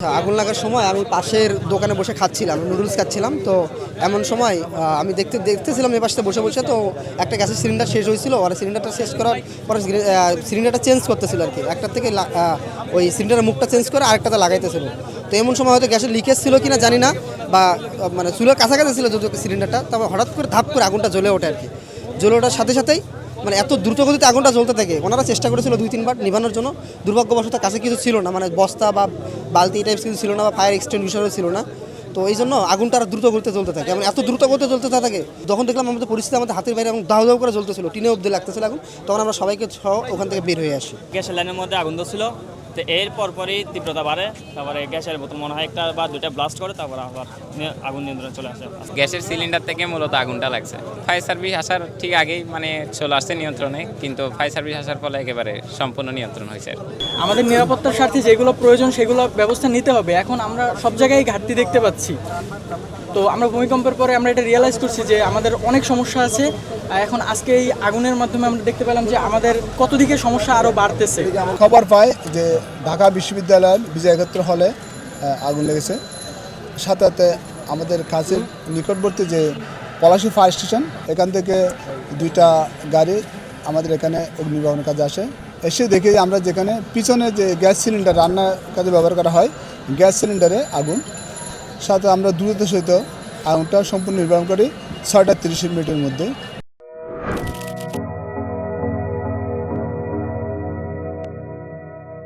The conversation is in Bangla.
আগুন লাগার সময় আমি পাশের দোকানে বসে খাচ্ছিলাম, নুডলস খাচ্ছিলাম। তো এমন সময় আমি দেখতেছিলাম এ পাশে বসে বসে, তো একটা গ্যাসের সিলিন্ডার শেষ হয়েছিল। আর সিলিন্ডারটা শেষ করার পরে সিলিন্ডারটা চেঞ্জ করতেছিল আর কি, একটা থেকে ওই সিলিন্ডারের মুখটা চেঞ্জ করে আরেকটাতে লাগাইতেছিল। তো এমন সময় হয়তো গ্যাসের লিকেজ ছিল কিনা জানি না, বা মানে চুলের কাছাকাছি ছিল যত সিলিন্ডারটা, তারপর হঠাৎ করে ধাপ করে আগুনটা জ্বলে ওঠে আর কি। জ্বলে ওঠার সাথে সাথেই মানে এত দ্রুত গতিতে আগুনটা জ্বলতে থাকে। ওনারা চেষ্টা করেছিল 2-3 বার নিভানোর জন্য, দুর্ভাগ্যবশত কাছে কিছু ছিল না, মানে বস্তা বা বালতি টাইপস কিছু ছিল না, বা ফায়ার এক্সটিংগুইশারও ছিল না। তো এই জন্য আগুনটা আর দ্রুত গতিতে জ্বলতে থাকে, মানে এত দ্রুত গতিতে জ্বলতে থাকে। যখন দেখলাম আমাদের পরিস্থিতি আমাদের হাতের বাইরে এবং দাউ দাউ করে জ্বলতেছিল, টিনে অবধি লাগতেছিল আগুন, তখন আমরা সবাইকে সহ ওখান থেকে বের হয়ে আসি। গ্যাসের লাইনের মধ্যে আগুন ধরছিল, তো এর পরপরই তীব্রতা বাড়ে, তারপরে গ্যাসের বোতল মনে হয় একটা বা দুইটা ব্লাস্ট করে, তারপর আবার আগুন নিয়ন্ত্রণে চলে আসে। গ্যাসের সিলিন্ডার থেকে মূলত আগুনটা লাগছে। ফায়ার সার্ভিস আসার ঠিক আগেই মানে চলে আসছে নিয়ন্ত্রণে, কিন্তু ফায়ার সার্ভিস আসার ফলে একেবারে সম্পূর্ণ নিয়ন্ত্রণ হয়েছে। আমাদের নিরাপত্তার স্বার্থে যেগুলো প্রয়োজন সেগুলো ব্যবস্থা নিতে হবে। এখন আমরা সব জায়গায় ঘাটতি দেখতে পাচ্ছি। তো আমরা ভূমিকম্পের পরে আমরা এটা রিয়েলাইজ করছি যে আমাদের অনেক সমস্যা আছে। এখন আজকে এই আগুনের মাধ্যমে আমরা দেখতে পেলাম যে আমাদের কত দিকে সমস্যা আরও বাড়তেছে। খবর পাই যে ঢাকা বিশ্ববিদ্যালয়ের বিজয়ক্ষেত্র হলে আগুন লেগেছে। সাথে সাথে আমাদের কাছের নিকটবর্তী যে পলাশী ফায়ার স্টেশন, এখান থেকে 2টা গাড়ি আমাদের এখানে অগ্নি নির্বাপনের কাজে আসে। এসে দেখি আমরা যেখানে পিছনে যে গ্যাস সিলিন্ডার রান্নার কাজে ব্যবহার করা হয়, গ্যাস সিলিন্ডারে আগুন। সাথে আমরা দ্রুত সহিত আগুনটা সম্পূর্ণ নির্বাপন করি 6টা 30 মিনিটের মধ্যে।